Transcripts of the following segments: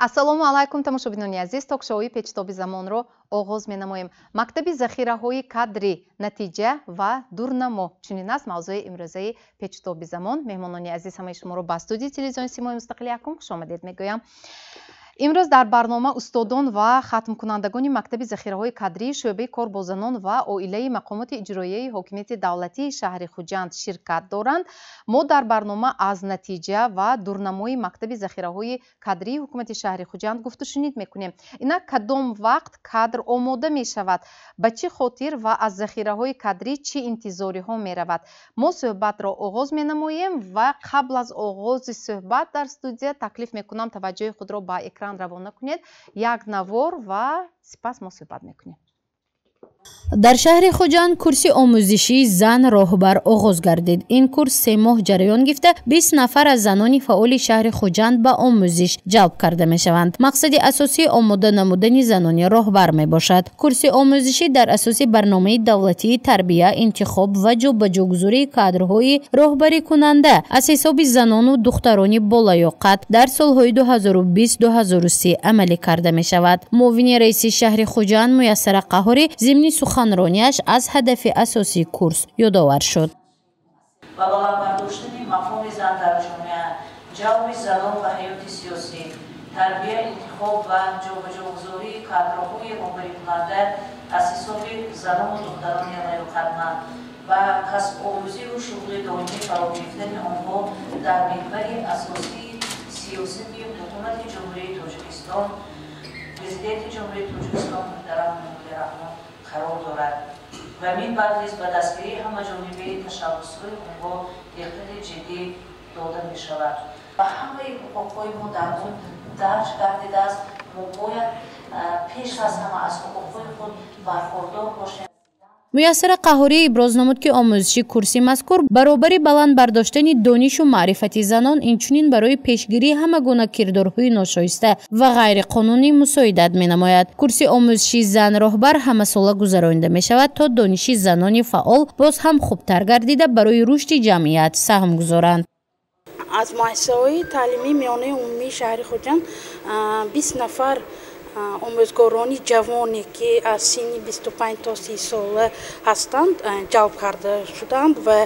ассалому алайкум тамошобинони азиз, токшоҳои печтоби замонро оғоз менамоем. Мактаби захираҳои кадри, натиҷа ва дурнамо. Чунин аст мавзӯи имрӯзаи печтоби замон. меҳмонони азиз ҳамаи шуморо ба студияи телевизиони Симои Мустақили Якум хушомадед мегӯям. имрӯз дар барнома устодон ва хатмкунандагони мактаби захираҳои кадрии шӯъбаи кор бо занон ва оилаи мақомоти иҷроияи ҳокимияти давлатии шаҳри Хуҷанд ширкат доранд. мо дар барнома аз натиҷа ва дурнамои мактаби захираҳои кадрии ҳукумати шаҳри Хуҷанд гуфтушунид мекунем. Инак кадом вақт кадр омода мешавад, ба чӣ хотир ва аз захираҳои кадрӣ чӣ интизориҳо меравад? Мо суҳбатро оғоз менамоем ва қабл аз оғози суҳбат дар студия таклиф мекунам таваҷҷӯҳи худро ба экран равона кунед. Як навор ва сипас мо суҳбат мекунем. дар шаҳри Хуҷанд курси омӯзишии зан роҳбар оғоз гардид. Ин курс 3 моҳ ҷараён гирифта 20 нафар аз занони фаъоли шаҳри Хуҷанд ба омӯзиш ҷалб карда мешаванд. мақсади асосии омода намудани занони роҳбар мебошад. курси омӯзишӣ дар асоси барномаи давлатии тарбия, интихоб ва ҷобаҷогузории кадрҳои роҳбарӣ кунанда аз ҳисоби занону духтарони болаёқат дар солҳои 2020-2030 амалӣ карда мешавад. муовини раиси шаҳри Хуҷанд Муяссара Қаҳорӣ зимни суханрониаш аз ҳадафи асосии курс ёдовар шуд. ва баландбардоштани мафҳуми зан дар ҷомеа, ҷавби занон ва ҳаёти сиёсӣ, тарбия, интихоб ва ҷобаҷогузории кадрҳои роҳбарикунанда аз ҳисоби занону духтарони лаёқатманд ва касбомӯзию шуғли доимӣ фаро гирифтани онҳо дар меҳвари асосии сиёсати ҳукумати ҷумҳурии Тоҷикистон, президенти ҷумҳурии Тоҷикистон муҳтарам Эмомали Раҳмон қарор дорад ва мин баъд низ ба дастгирии ҳамаҷонибии ташаббусҳои онҳо диққати ҷиддӣ дода мешавад ва ҳамаи ҳуқуқҳои мо дар он дарҷ гардидааст. мо бояд пеш аз ҳама аз ҳуқуқҳои худ бархурдор бошем. Муяссара Қаҳорӣ иброз намуд, ки омӯзиши курси мазкур баробари баланд бардоштани донишу маърифати занон, инчунин барои пешгирии ҳама гуна кирдорҳои ношоиста ва ғайриқонунӣ мусоидат менамояд. курси омӯзиши зан роҳбар ҳамасола гузаронида мешавад, то дониши занони фаъол боз ҳам хубтар гардида барои рушди ҷамъият саҳм гузоранд. аз муассисаҳои таълимии миёнаи умумии шаҳри Хуҷанд 20 нафар омӯзгорони ҷавоне ки аз синни 25 то 30 сола ҳастанд ҷалб карда шуданд ва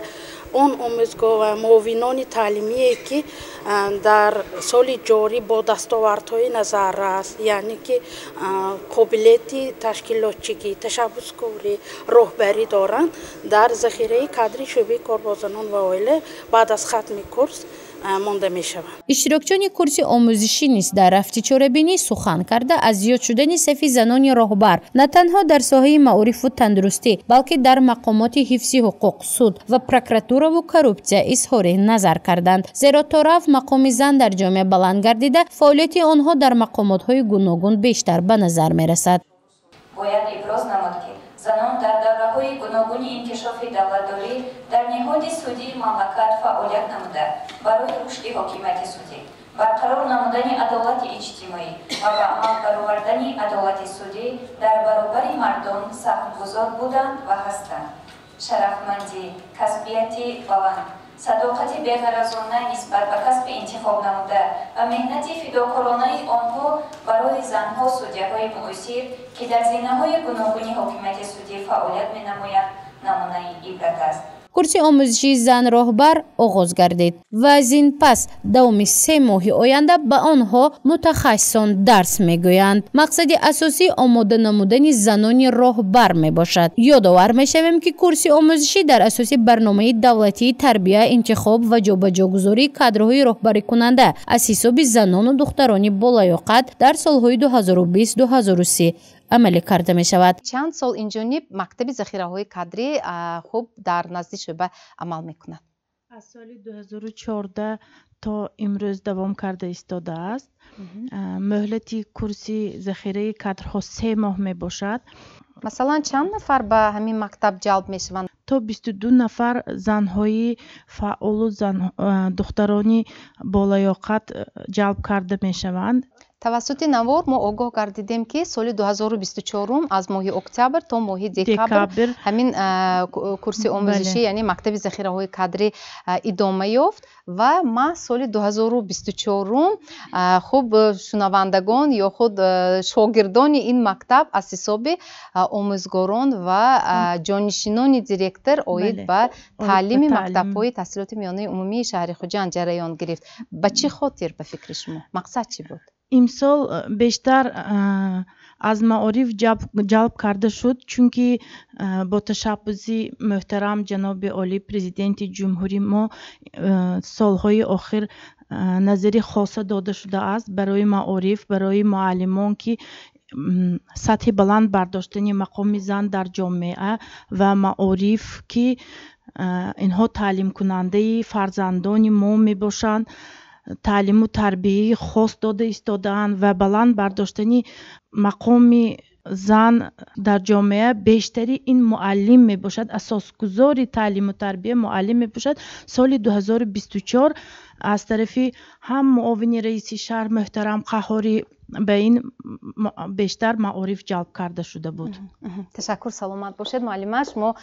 он омӯзгор ва муовинони таълимие ки дар соли ҷорӣ бо дастовардҳои назаррас, яъне ки қобилияти ташкилотчигӣ, ташаббускорӣ, роҳбарӣ доранд, дар захираи кадри шӯъбаи кор бо занон ва оила баъд аз хатми курс монда мешаванд. иштирокчиёни курси омӯзишӣ низ дар рафти чорабинӣ сухан карда аз зиёд шудани сафи занони роҳбар на танҳо дар соҳаи маорифу тандурустӣ, балки дар мақомоти ҳифзи ҳуқуқ, суд ва прокуратураву коррупсия изҳори назар карданд. зеро то рафт мақоми зан дар ҷомеа баланд гардида, фаъолияти онҳо дар мақомотҳои гуногун бештар ба назар мерасад. бояд иброз намуд, ки занон дар давраҳои гуногуни инкишофи давлатдорӣ дар неҳоди судии мамлакат фаъолият намуда барои рушди ҳокимияти судӣ, барқарор намудани адолати иҷтимоӣ ва ба амал баровардани адолати судӣ дар баробари мардон саҳмгузор буданд ва ҳастанд. шарафмандӣ, касбияти баланд, садоқати беғаразона нисбат ба касби интихоб намуда ва меҳнати фидокоронаи онҳо барои занҳо судяҳои муосир ки дар зинаҳои гуногуни ҳокимияти судӣ фаъолият менамоянд намунаи ибрат аст. курси омӯзишии зан роҳбар оғоз гардид ва аз ин пас давоми 3 моҳи оянда ба онҳо мутахассисон дарс мегӯянд. мақсади асосии омода намудани занони роҳбар мебошад. ёдовар мешавем, ки курси омӯзишӣ дар асоси барномаи давлатии тарбия, интихоб ва ҷобаҷогузории кадрҳои роҳбарикунанда аз ҳисоби занону духтарони болаёқат дар солҳои 2020-2030 амалӣ карда мешавад. чанд сол инҷониб мактаби захираҳои кадрӣ хуб дар назди шӯъба амал мекунад? аз соли 2014 то имрӯз давом карда истодааст. муҳлати курси захираи кадрҳо 3 моҳ мебошад. масалан чанд нафар ба ҳамин мактаб ҷалб мешаванд? то 22 нафар занҳои фаъолу духтарони болаёқат ҷалб карда мешаванд. توسط نوار ما آگاه گردیدیم که سال 2024 از ماه اکتبر تا ماه دکبر همین کورس آموزشی یعنی مکتب ذخیره های کادری ادامه یافت و ما سال 2024 خوب شنوندگان یا خود شاگردان این مکتب از حساب آموزگاران و جانشینان دیرکتور اوید به تعلیم مکتب های تحصیلات میانه عمومی شهر خوجند جریان گرفت. به چه خاطر به فکر شما؟ مقصد چی بود؟ امسال بیشتر از معارف جلب کرده شد چونکه با تشبوسی محترم جناب عالی پرزیدنت جمهوری ما سالهای آخر نظری خاصه داده شده است برای معارف، برای معلمان که سطح بلند برداشتن مقام زن در جامعه و معارف که اینها تعلیم کننده فرزندان ما می باشند، تعلیم و تربیه خاص داده ایستادند و بلند برداشتنی مقام زن در جامعه بیشتری این معلم می باشد، اساسگذار تعلیم و تربیه معلم می باشد. سال 2024 از طرف هم معاون رئیس شهر محترم قهاری به این بیشتر معارف جلب کرده شده بود. تشکر، سلامت باشید معلم. شما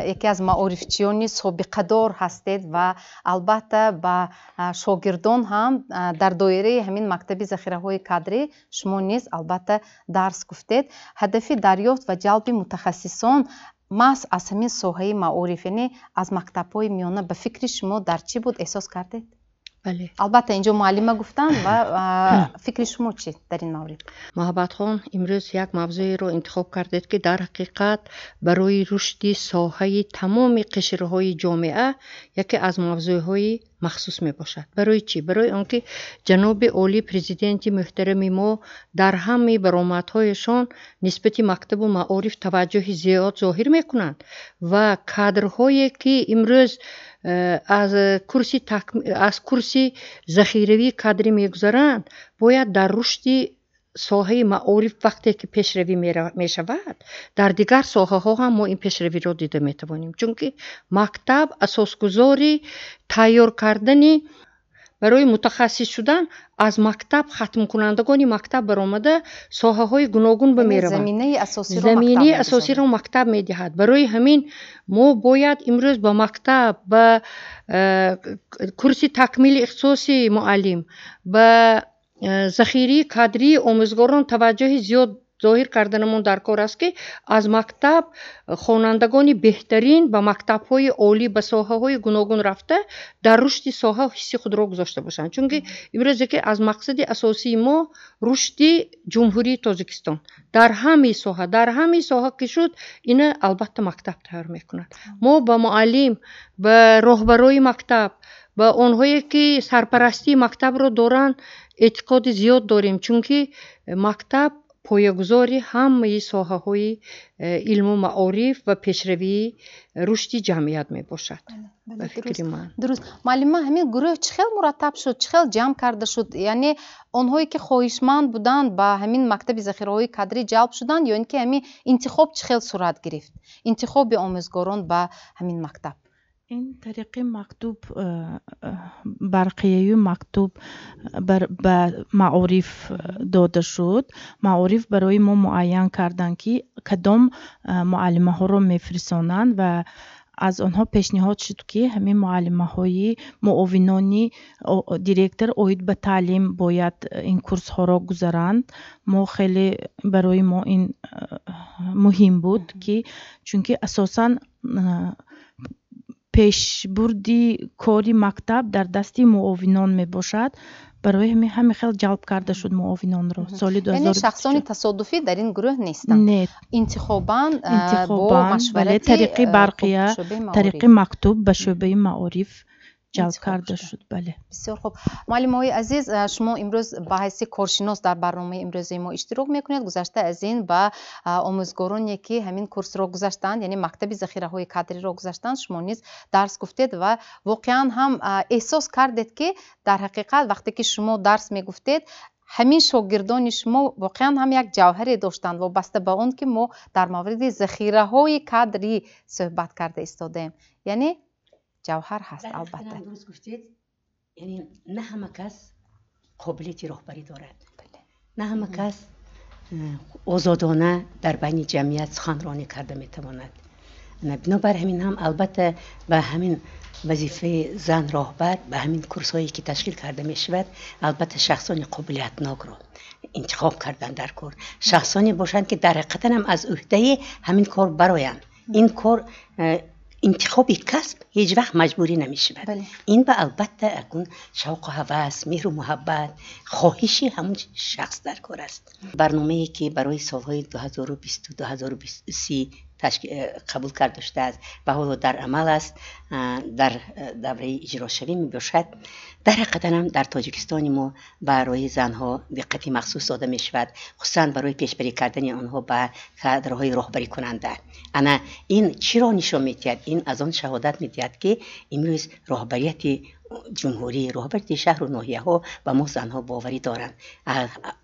یکی از معارفچیان سابقه دار هستید و البته با شاگردان هم در دایره همین مکتب ذخیره های کادری شما نیز البته درس گفتید. هدف دریافت و جلب متخصصان محض از همین ساحه معارف یعنی از مکتب های میانه به فکر شما در چی بود احساس کردید؟ بله. البته اینجا معلمه گفتن و فکر شما چی در این مورد؟ محبت خان امروز یک موضوعی رو انتخاب کردید که در حقیقت برای رشد ساحه تمام قشرهای جامعه یکی از موضوعهای مخصوص می باشد. برای چی؟ برای آنکه جناب عالی پرزیدنت محترم ما در همه برآمدهایشان نسبت مکتب و معارف توجه زیاد ظاهر می کنند و کادرهایی که امروز از کرسی ذخیروی کادری میگذارند باید در رشد ساحه معارف وقتی که پیشروی می شود در دیگر ساحه ها هم ما این پیشروی را دیده می توانیم، چون که مکتب اساسگذاری تیار کردنی برای متخصص شدن از مکتب ختم کنندگان مکتب برآمده ساحه های گوناگون به میروند. زمینه اساسی را مکتب میدهد. برای همین ما باید امروز با مکتب با کرسی تکمیل اختصاصی معلم با ذخیره کادری آموزگاران توجه زیاد ظاهر کردنمون در کار است که از مکتب خوانندگان بهترین به مکتب های عالی به ساحه های گوناگون رفته در رشد ساحه حسی خود را گذاشته باشند، چون که امروز که از مقصد اساسی ما رشد جمهوری تاجیکستان در همه ساحه که شد این البته مکتب تیار میکند. ما با معلم، با راهبرای مکتب، با آنهایی که سرپرستی مکتب را دارند اعتقاد زیاد داریم، چون که مکتب پایه‌گذاری همه ساحه های علم و معارف و پیشروی رشد جمعیت می باشد. درست. معلم، همین گروه چخیل مرتب شد، چخیل جمع کرده شد؟ یعنی آنهایی که خواهشمند بودند با همین مکتب ذخیره های کادری جلب شدند یا اینکه همین انتخاب چخیل صورت گرفت؟ انتخاب آموزگاران با همین مکتب این طریق مکتوب برقیه مکتوب به معارف داده شد. معارف برای ما معین کردن که کدام معلمه ها رو میفرستانند و از آنها پیشنهاد شد که همین معلمه های معاونانی دیرکتور اوید به تعلیم باید این کورس ها را گذارند. ما خیلی برای ما این مهم بود که چون که اساساً پیشبردی کاری مکتب در دستی معاونان می باشد. برای همین خیلی جلب کرده شد معاونان را. سال 2024 یعنی شخصان تصادفی در این گروه نیستند؟ نه، انتخاباً با مشورت طریق برقیه، طریق مکتوب به شعبه معارف جلب کرده شد. بله، بسیار خوب. معلم های عزیز، شما امروز با حیث کارشناس در برنامه امروزی ما اشتراک میکنید. گذشته از این با آموزگارانی که همین کورس را گذاشتند یعنی مکتب ذخیره های کادری را گذاشتند شما نیز درس گفتید و واقعا هم احساس کردید که در حقیقت وقتی که شما درس میگفتید همین شاگردان شما واقعا هم یک جوهری داشتند وابسته به اون که ما در مورد ذخیره های کادری صحبت کرده ایستادیم. یعنی جوهر هست. البته درست گفتید، یعنی نه همه کس قابلیت راهبری دارد. نه همه کس آزادانه در بین جمعیت سخنرانی کرده میتواند. بنابر همین هم البته به همین وظیفه زن راهبر به همین کورسایی که تشکیل کرده می شود البته شخصان قابلیتناک رو انتخاب کردن در کار، شخصانی باشند که در حقیقت هم از عهده همین کار برآیند. این کار انتخابی کسب هیچ وقت مجبوری نمی شود. این به البته اکون شوق و هوس، مهر و محبت، خواهشی همون شخص در کار است. برنامه‌ای که برای سالهای 2020 و 2030 قبول کرده شده است و حالا در عمل است، در دوره اجرا شوی می باشد. در حقیقت هم در تاجیکستان ما برای زنها دقتی مخصوص داده می شود، خصوصا برای پیشبری کردن آنها به کادرهای راهبری کننده. انا این چرا نشان می‌دهد؟ این از آن شهادت می‌دهد که امروز راهبریت جمهوری، راهبریت شهر و ناحیه ها و ما زنها باوری دارند.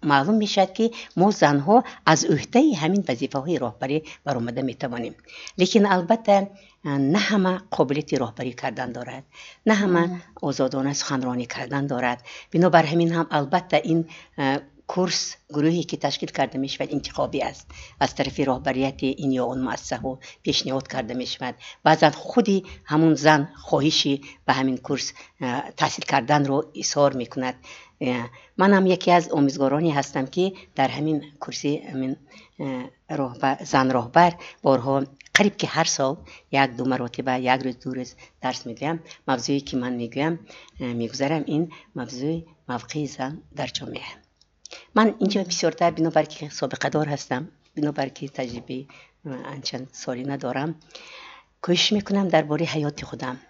معلوم میشد که ما زنها از عهده همین وظیفه های راهبری برآمده میتوانیم. لیکن البته نه همه قابلیت راهبری کردن دارد، نه همه آزادانه سخنرانی کردن دارد. بنابر همین هم البته این کورس گروهی که تشکیل کرده می شود انتخابی است، از طرف راهبریت این یا اون مؤسسه ها پیشنهاد کرده می شود. بعضا خودی همون زن خواهشی به همین کورس تحصیل کردن رو اظهار می کند. من هم یکی از آموزگارانی هستم که در همین کورسی همین زن راهبر بارها قریب که هر سال یک دو مرتبه یک روز دو روز درس میدم. موضوعی که من میگذارم این موضوع موقع زن در جامعه. من اینجا بسیارتر بنابر که سابقه دار هستم، بنابر که تجربه چند سالی ندارم، کوشش میکنم درباره حیات خودم،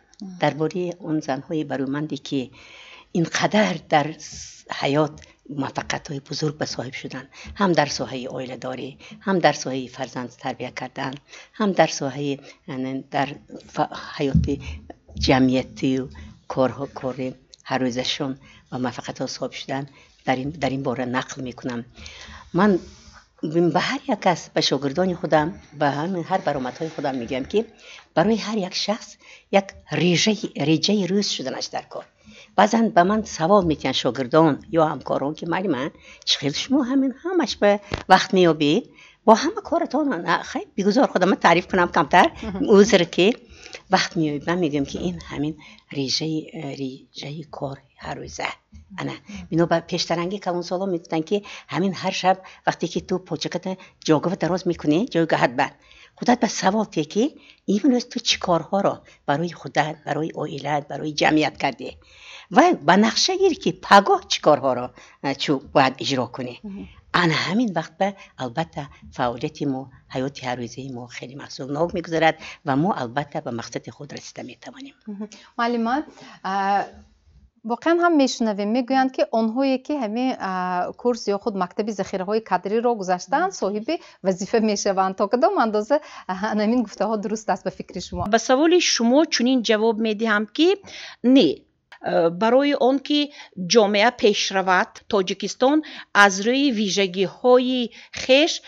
درباره اون زنهای برومندی که اینقدر در حیات موفقیت‌های بزرگ به صاحب شدن، هم در ساحه عائله داری، هم در ساحه فرزند تربیت کردن، هم در ساحه در حیات جمعیتی و کار هر روزشون و موفقیت‌ها صاحب شدن در این باره نقل میکنم. من به هر یک کس، به شاگردان خودم، به هر برآمدهای خودم میگم که برای هر یک شخص یک ریجه روز شدنش در کار. بعضا به من سوال میکنن شاگردان یا همکاران که من چخیل شما همش به وقت میابید با همه کارتان؟ خیلی بگذار خودم تعریف کنم کمتر عذر که وقت میابید. من میگم که این همین ریجه کار هر روزه. انا بنابر پیشترنگی که اون سالا میگفتن که همین هر شب وقتی که تو پاچکت جاگاه دراز میکنی جایگاهت بند، خودت به سوال که این روز تو چی کارها را برای خودت، برای عائلت، برای جمعیت کردی و به نقشه گیری که پگاه چی کارها را باید اجرا کنی. انا همین وقت به البته فعالیت ما، حیات هر روزه ما خیلی محصولناک میگذرد و ما البته به مقصد خود رسیده میتوانیم. معلمان واقعا هم میشنویم میگویند که آنهایی که همین کورس یا خود مکتب ذخیره های کادری را گذاشتند صاحب وظیفه میشوند. تا کدام اندازه همین گفته ها درست است به فکر شما؟ به سوال شما چنین جواب میدهم که نه، برای آن که جامعه پیش رود تاجیکستان از روی ویژگی های خویش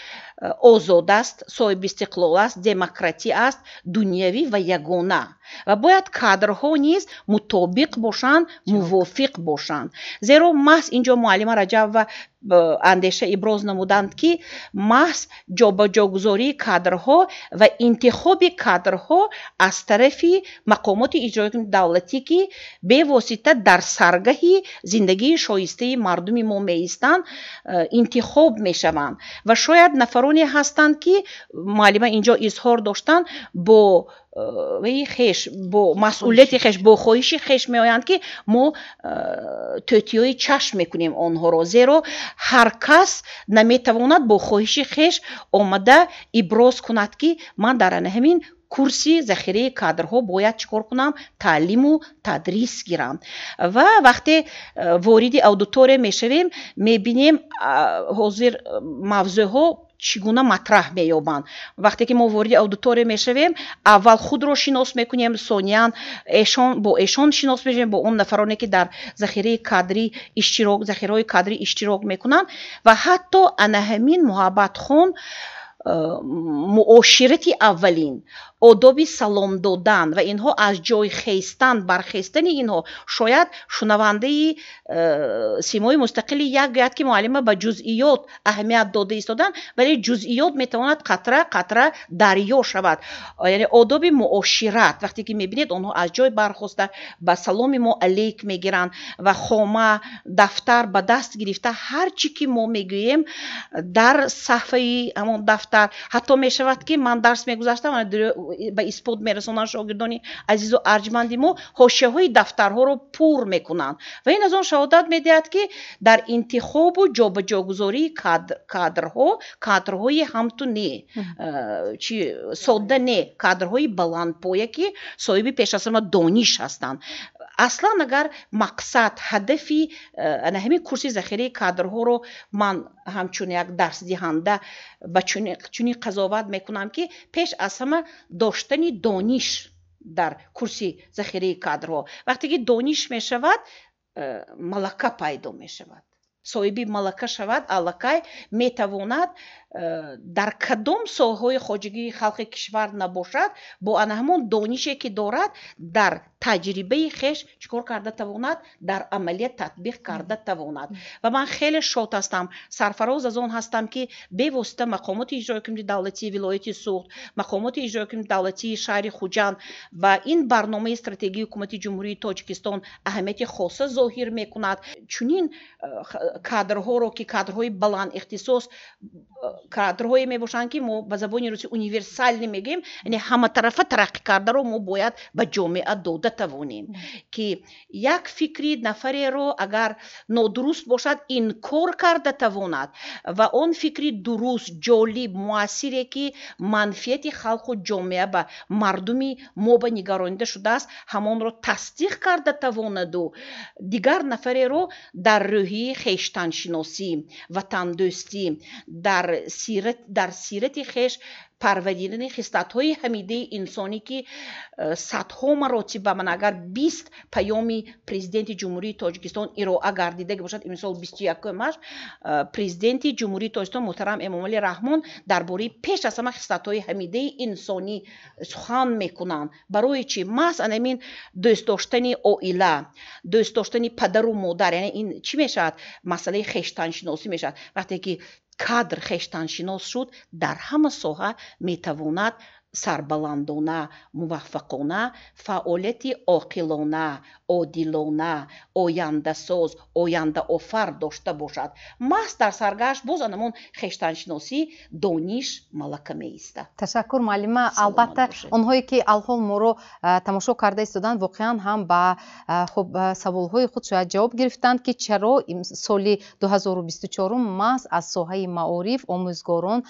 آزاد است، صاحب استقلال است، دموکراتی است، دنیوی و یگانه و باید کادرها نیز مطابق باشند، موافق باشند. زیرا محض اینجا معلم رجب و اندیشه ابراز نمودند که محض جابجاگذاری کادرها و انتخاب کادرها از طرف مقامات اجرایی دولتی که به واسطه در سرگاهی زندگی شایسته مردم ما میایستند انتخاب میشوند و شاید نفرانی هستند که معلم اینجا اظهار داشتند با خیش، با مسئولیت خیش، با خواهش خیش میآیند که ما توتیای چشم میکنیم آنها را، زیرا هر کس نمیتواند با خواهش خیش آمده ابراز کند که من در همین کورسی ذخیره کادرها باید چیکار کنم، تعلیم و تدریس گیرم. و وقتی وارد اودیتور میشویم میبینیم حاضر موضوع ها چگونه مطرح مییابند. وقتی که ما وارد اودیتور میشویم اول خود رو شناس میکنیم، ثانیاً با ایشان شناس میشیم، با اون نفرانی که در ذخیره کادری اشتراک میکنن و حتی انا همین محبت خون муоширати аввалин одоби салом додан ва инҳо аз ҷой хестан бархестани инҳо шояд шунавандаи симои мустақили як гӯяд ки муаллима ба ҷузъиёт аҳамият дода истодан вале ҷузъиёт метавонад қатра қатра дарё шавад яъне одоби муошират вақте ки мебинед онҳо аз ҷой бархоста ба саломи мо алейк мегиранд ва хома дафтар ба даст гирифта ҳар чӣ ки мо мегӯем дар саҳфаи ҳамон дафтар ҳатто мешавад ки ман дарс мегузаштам ба испод мерасонанд шогирдони азизу арҷманди мо ҳошияҳои дафтарҳоро пур мекунанд ва ин аз он шаҳодат медиҳад ки дар интихобу ҷобаҷогузории кадрҳои ҳамту не чи содда не кадрҳои баландпоя ки соҳиби пешасама дониш ҳастанд аслан агар мақсад ҳадафи ҳамин курси захираи кадрҳоро ман ҳамчун як дарсдиҳанда ба чунин қазоват мекунам ки пеш аз ҳама доштани дониш дар курси захираи кадрҳо вақте ки дониш мешавад малака пайдо мешавад соҳиби малака шавад аллакай метавонад дар кадом соҳаҳои хоҷагии халқи кишвар набошад бо ана ҳамон донише ки дорад дар таҷрибаи хеш чикор карда тавонад дар амалия татбиқ карда тавонад ва ман хеле шод ҳастам сарфароз аз он ҳастам ки бевосита мақомоти иҷрои ҳукумати давлатии вилояти Суғд мақомоти иҷрои ҳукумати давлатии шаҳри Хуҷанд ба ин барномаи стратегии ҳукумати ҷумҳурии Тоҷикистон аҳамияти хоса зоҳир мекунад чунин кадрҳоро ки кадрҳои баланд ихтисос кадрҳое мебошанд ки мо ба забони рӯси универсалӣ мегӯем яъне ҳаматарафа тараққӣ кардаро мо бояд ба ҷомеа дода тавонем ки як фикри нафареро агар нодуруст бошад инкор карда тавонад ва он фикри дуруст ҷолиб муассире ки манфиати халқу ҷомеа ба мардуми мо ба нигаронида шудааст ҳамонро тасдиқ карда тавонаду дигар нафареро дар рӯҳии хештаншиносӣ ватандӯстӣ дар сирати хеш парваридани хислатҳои ҳамидаи инсонӣ ки садҳо маротиба ман агар 20 паёми президенти ҷумҳурии Тоҷикистон ироа гардидага бошад имсол 21-умаш президенти ҷумҳурии Тоҷикистон муҳтарам Эмомалӣ Раҳмон дар бораи пеш аз ҳама хислатҳои ҳамидаи инсонӣ сухан мекунанд барои чӣ маҳз анамин дӯстдоштани оила дӯстдоштани падару модар яъне ин чӣ мешавад масъалаи хештаншиносӣ мешавад вақте ки кадр хештаншинос шуд дар ҳама соҳа метавонад сарбаландона муваффақона фаъолияти оқилона одилона ояндасоз ояндаофар дошта бошад маҳз дар саргашт боз анамон хештаншиносӣ дониш малака меистад ташаккур муаллима албатта онҳое ки алҳол моро тамошо карда истоданд воқеан ҳам ба хуб саволҳои худ шояд ҷавоб гирифтанд ки чаро соли 2024 маҳз аз соҳаи маориф омӯзгорон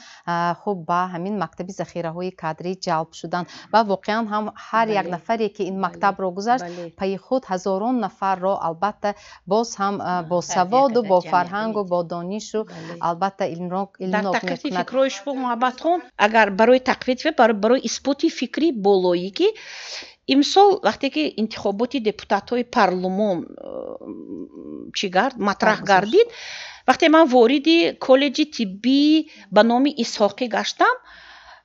хуб ба ҳамин мактаби захираҳои кадри ҷалб шуданд ва воқеан ҳам ҳар як нафаре ки ин мактабро гузашт паи худ ҳазорон нафарро албатта боз ҳам бо саводу бо фарҳангу бо донишу албатта илмнок дар тақвияти фикрҳои шумо муҳаббатхон агар барои тақвияти барои исботи фикри болоӣ ки имсол вақте ки интихоботи депутатҳои парлумон чӣ гард матраҳ гардид вақте ман вориди коллеҷи тиббӣ ба номи Исҳоқӣ гаштам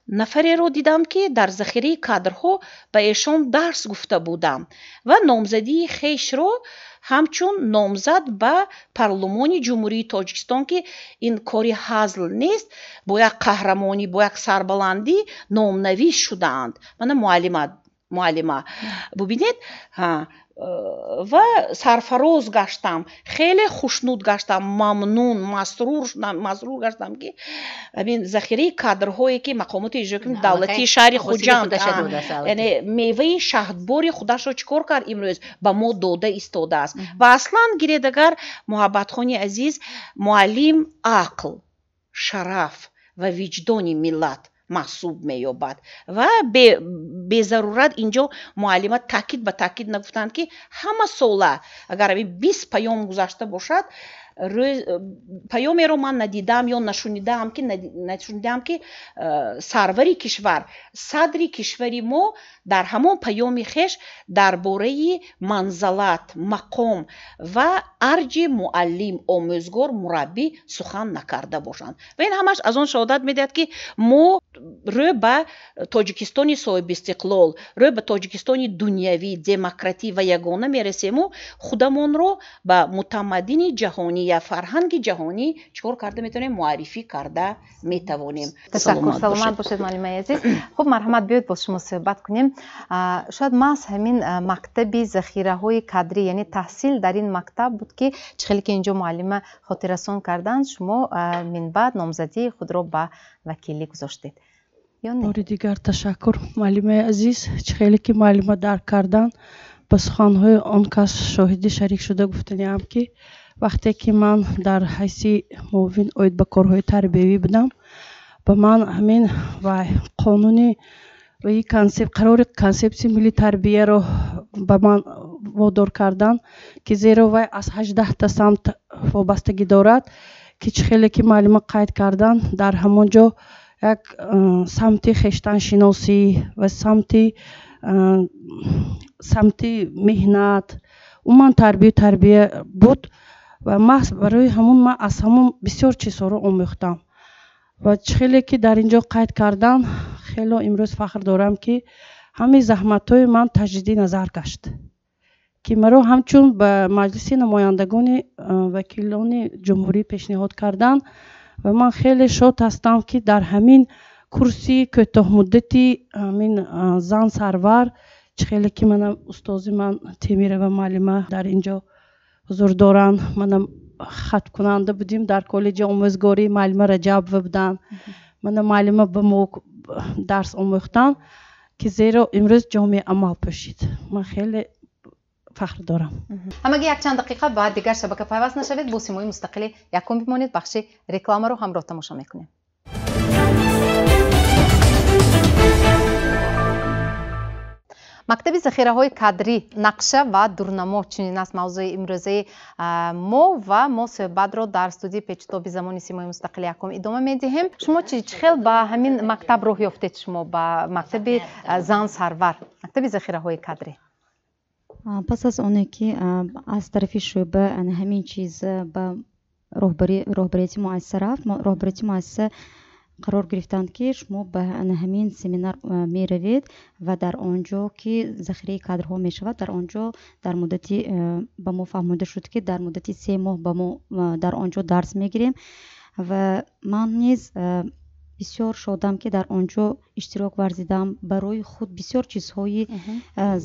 нафареро дидам ки дар захираи кадрҳо ба эшон дарс гуфта будам ва номзадии хешро ҳамчун номзад ба парлумони ҷумҳурии Тоҷикистон ки ин кори ҳазл нест бо як қаҳрамонӣ бо як сарбаландӣ номнавис шудаанд мана муаллима бубинед ва сарфароз гаштам хеле хушнуд гаштам мамнун масрур гаштам ки ҳамин захираи кадрҳое ки мақомоти иҷрои ҳукумати давлатии шаҳри Хуҷанд яъне меваи шаҳдбори худашро чикор кард имрӯз ба мо дода истодааст ва аслан гиред агар муҳаббатхони азиз муаллим ақл шараф ва виҷдони миллат маҳсуб меёбад ва безарурат инҷо муаллима таъкид ба таъкид нагуфтанд ки ҳама сола агар 20 паём гузашта бошад паёмеро ман надидам ё нашунидаам ки сарвари кишвар садри кишвари мо дар ҳамон паёми хеш дар бораи манзалат мақом ва арҷи муаллим омӯзгор мураббӣ сухан накарда бошанд ва ин ҳамаш аз он шаҳодат медиҳад ки мо рӯ ба тоҷикистони соҳибистиқлол рӯ ба тоҷикистони дунявӣ демократӣ ва ягона мерасему худамонро ба мутамаддини ҷаҳонӣ я фарҳанги ҷаҳонӣ чикор карда метавонем муаррифӣ карда метавонем. саломат бошед муаллимаи азиз. хуб марҳамат, биёед бо шумо суҳбат кунем. шояд маҳз ҳамин мактаби захираҳои кадрӣ яъне таҳсил дар ин мактаб буд ки чӣ хеле ки инҷо муаллима хотиррасон карданд шумо минбаъд номзадии худро ба вакилӣ гузоштед. бори дигар ташаккур муаллимаи азиз, чӣ хеле ки муаллима дарк кардан ба суханҳои он кас шоҳидӣ шарик шуда гуфтаниам ки вақте ки ман дар ҳайси муовин оид ба корҳои тарбиявӣ будам ба ман ҳамин вай қонуни қарори консепсияи милли тарбияро ба ман водор кардан ки зеро вай аз 18 самт вобастагӣ дорад ки чӣ хеле ки муаллима қайд кардан дар ҳамон ҷо як самти хештаншиносӣ ва самти меҳнат умуман тарбия буд ва маҳз барои ҳамон ман аз ҳамон бисёр чизҳоро омӯхтам ва чӣ хеле ки дар ин ҷо қайд кардан хело имрӯз фахр дорам ки ҳамаи заҳматҳои ман таҷдиди назар гашт ки маро ҳамчун ба маҷлиси намояндагони вакилони ҷумҳурӣ пешниҳод кардан ва ман хеле шод ҳастам ки дар ҳамин курси кӯтоҳмуддати ҳамин зан сарвар чӣ хеле ки манам устози ман темирова муаллима дар ин ҷо ҳузур доранд манам хаткунанда будем дар коллеҷи омӯзгорӣ муаллима раҷабова буданд манам муаллима ба мо дарс омӯхтанд ки зеро имрӯз ҷомеи амал пӯшид. ман хеле фахр дорам. ҳамаги якчанд дақиқа баъд дигар шабака пайваст нашавед. бо симои мустақили якум бимонед. бахши рекламаро ҳамроҳ тамошо мекунем. мактаби захираҳои кадрӣ нақша ва дурнамо чунин аст мавзӯи имрӯзаи мо ва мо суҳбатро дар студияи печтоби замони симои мустақили якум идома медиҳем. шумо чӣ хел ба ҳамин мактаб роҳ ёфтед? Шумо ба мактаби зан сарвар, мактаби захираҳои кадрӣ? пас аз оне ки аз тарафи шӯъба ҳамин чиз ба роҳбарияти муассиса рафт, роҳбарияти муассиса қарор гирифтанд ки шумо ба ҳамин семинар меравед ва дар он ҷо ки захираи кадрҳо мешавад дар он ҷо дар муддати ба мо фаҳмода шуд ки дар муддати 3 моҳ ба мо дар он ҷо дарс мегирем ва ман низ бисёр шодам ки дар он ҷо иштирок варзидам, барои худ бисёр чизҳои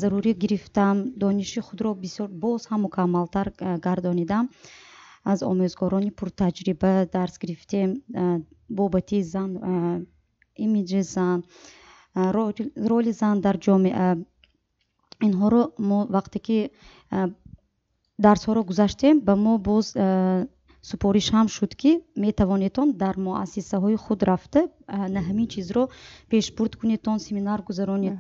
зарурӣ гирифтам, дониши худро бисёр боз ҳам мукаммалтар гардонидам. аз омӯзгорони пуртаҷриба дарс гирифтем бобати зан, имиҷи зан, роли зан дар ҷомеа. инҳоро мо вақте ки дарсҳоро гузаштем ба мо боз супориш ҳам шуд ки метавонедтон дар муассисаҳои худ рафта ҳамин чизро пешбурд кунедтон, семинар гузаронед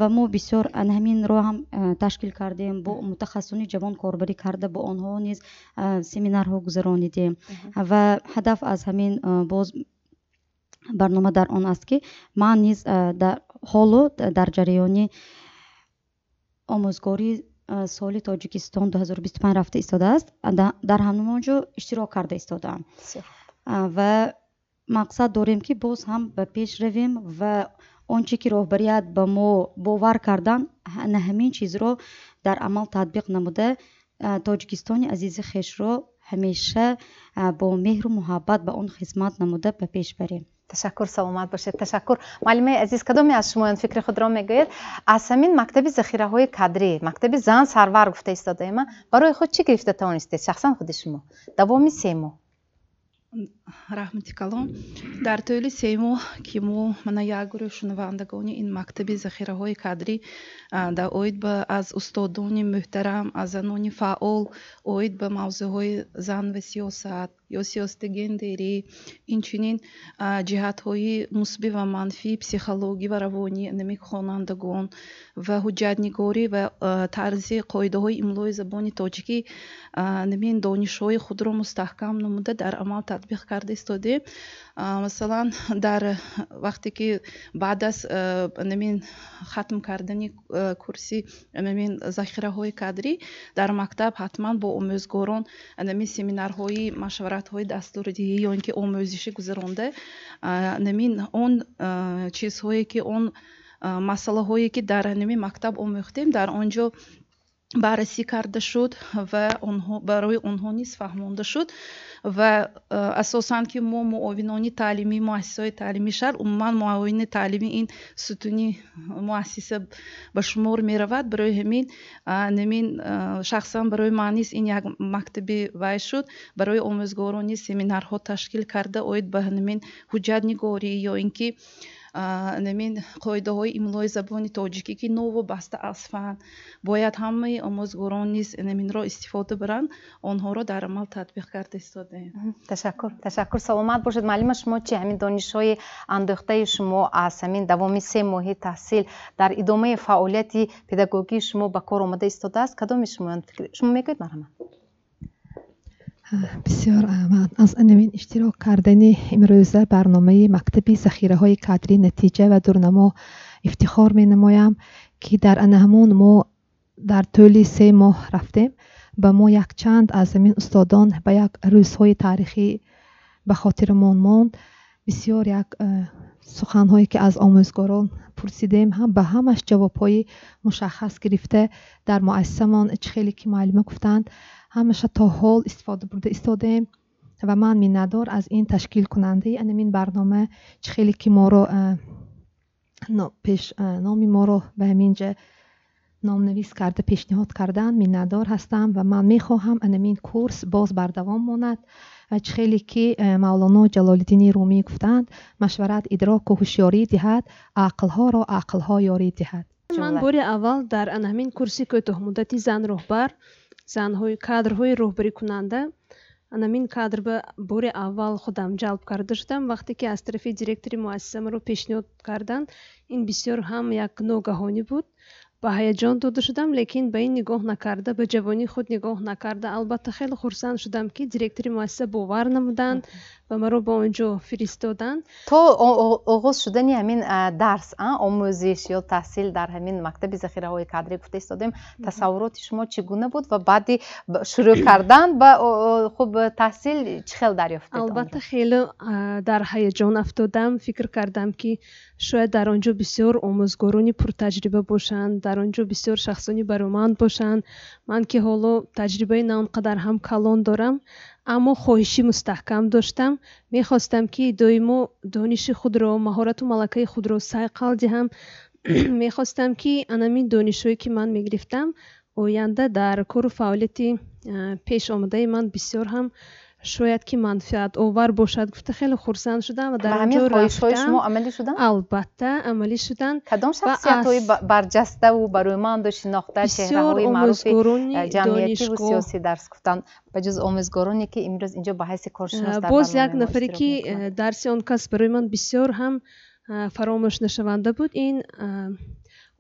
ва мо бисёр ҳаминро ҳам ташкил кардем, бо мутахассисони ҷавон корбарӣ карда бо онҳо низ семинарҳо гузаронидем ва ҳадаф аз ҳамин боз барнома дар он аст ки ман низ ҳоло дар ҷараёни омӯзгорӣ соли тоҷикистон 2025 рафта истодааст, дар ҳамон ҷо иштирок карда истодаам ва мақсад дорем ки боз ҳам ба пеш равем ва он чӣ ки роҳбарият ба мо бовар кардан ҳамин чизро дар амал татбиқ намуда тоҷикистони азизи хешро ҳамеша бо меҳру муҳаббат ба он хизмат намуда ба пеш барем. ташаккур, саломат бошед. ташаккур. муаллимаи азиз, кадоме аз шумоён фикри худро мегӯед? аз ҳамин мактаби захираҳои кадрӣ, мактаби зан сарвар гуфта истодаем, барои худ чӣ гирифта тавонистед? шахсан худи шумо давоми 3 моҳ? раҳмати калом, дар тӯли 3 моҳ ки мана як гурӯҳ шунавандагони ин мактаби захираҳои кадрӣ дар оид ба аз устодони муҳтарам, аз занони фаъол, оид ба мавзӯъҳои зан ва сиёсат, ё сиёсатгендерӣ, инчунин ҷиҳатҳои мусбӣ ва манфии психологӣ ва равонӣ нами хонандагон ва ҳуҷҷатнигорӣ ва тарзи қоидаҳои имлои забони тоҷикӣ намин донишҳои худро мустаҳкам намуда дар амал татбиқ карда истодем. Масалан, дар вақте ки баъд аз намин хатм кардани курси намин захираҳои кадрӣ дар мактаб ҳатман бо омӯзгорон намин семинарҳои машваратҳои дастурдиҳӣ ё ин ки омӯзишӣ гузаронда намин он чизҳое ки он масъалаҳое ки дар намин мактаб омӯхтем дар он ҷо баррасӣ карда шуд ва барои онҳо низ фаҳмонда шуд ва асосан ки мо муовинони таълимӣ муассисаҳои таълимии шаҳр умуман муовини таълимӣ ин сутуни муассиса ба шумор меравад. Барои ҳамин намин шахсан барои ман низ ин як мактаби вай шуд. Барои омӯзгорон низ семинарҳо ташкил карда оид ба намин ҳуҷҷатнигорӣ ё ин ки намин қоидаҳои имлои забони тоҷикӣ ки новобаста аз фан бояд ҳамаи омӯзгорон низ наминро истифода баранд, онҳоро дар амал татбиқ карда истодаем. ташаккур. Саломат бошед. Маълима, шумо чӣ ҳамин донишҳои андохтаи шумо аз ҳамин давоми 3 моҳи таҳсил дар идомаи фаъолияти педагогии шумо ба кор омада истодааст? Кадоми шумо мегӯед? марҳамат. بسیار من از این اشتراک کردن امروز برنامه مکتبی ذخیره‌های کادری نتیجه و دورنما افتخار می‌نمایم که در همون ما در طول 3 ماه رفتیم. با ما یک چند از این استادان به یک روزهای تاریخی به خاطرمان ماند. بسیار یک سخن‌هایی که از آموزگاران پرسیدیم هم به همش جواب‌های مشخص گرفته در مؤسسه‌مان خیلی که معلومه گفتند همش تا حال استفاده برده استادیم و من می‌ندار از این تشکیل کننده این برنامه خیلی که ما رو نامی ما رو به همینجا نام نویس کرده پیشنهاد کردن می‌ندار هستم و من می‌خواهم این کورس باز بر دوام ماند و خیلی که مولانا جلال الدین رومی گفتند مشورت ادراک و هوشیاری دهد عقل‌ها را عقل‌ها یاری دهد. من بار اول در همین کورسی کوتاه مدتی زن راهبر زن‌های کادرهای راهبری کننده همین کادر به بار اول خودم جلب کرده شدم. وقتی که از طرف دیرکتور مؤسسه رو پیشنهاد کردند این بسیار هم یک ناگهانی بود. با هیجان داده شدم لیکن به این نگاه نکرده به جوانی خود نگاه نکرده. البته خیلی خرسند شدم که دیرکتور مؤسسه باور نمودند و مرا با اونجا فرستادند. تو آغاز شدنی همین درس آموزش یا تحصیل در همین مکتب ذخیره‌های کادری گفته استادم تصورات شما چگونه بود و بعدی شروع کردن با خوب تحصیل چه خیلی دریافتید؟ البته خیلی در هیجان افتادم. فکر کردم که شاید در آنجا بسیار آموزگارانی پرتجربه باشند، در آنجا بسیار شخصانی برومند باشند. من که حالا تجربه نه آنقدر هم کلان دارم اما خواهشی مستحکم داشتم. میخواستم که دائما دانش خود را، مهارت و ملکه خود را صقل دهم. میخواستم که همین دانش‌هایی که من میگرفتم آینده در کار و فعالیت پیش آمده من بسیار هم شاید که منفعت آور باشد. گفته خیلی خرسند شدم و در آنجا رفتم. شما عملی شدن؟ البته عملی شدن. کدام شخصیت‌های برجسته و برومند و شناخته چهره‌های معروف جمعیتی و سیاسی درس گفتند به جز آموزگارانی که امروز اینجا به حیث کارشناس در باز یک نفری که درس آن کس برای من بسیار هم فراموش نشونده بود. این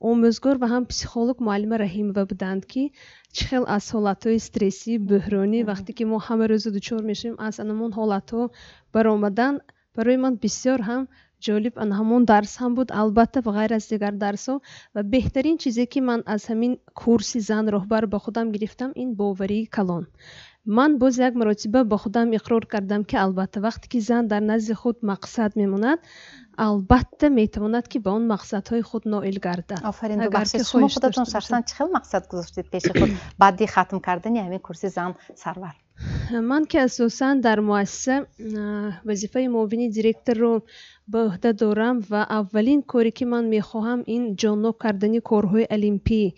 آموزگار و هم پسیخولوگ معلم رحیمова بودند که چخیل از حالتهای استرسی بحرانی وقتی که ما همه روز دچار میشیم از همون حالتها برآمدن برای من بسیار هم جالب همون درس هم بود. البته و غیر از دیگر درس ها و بهترین چیزی که من از همین کورس زن راهبر به خودم گرفتم این باوری کلان. من باز یک مرتبه با خودم اقرار کردم که البته وقتی که زن در نزد خود مقصد میموند البته میتواند که به اون مقصدهای خود نائل گردد. آفرین. ببخشید شما خودتون شخصا چه مقصد گذاشتید پیش خود بعدی ختم کردن همین کورس زن سرور؟ من که اساسا در مؤسسه وظیفه معاون دیرکتور رو به عهده دارم و اولین کاری که من میخواهم این جانب کردن کارهای المپی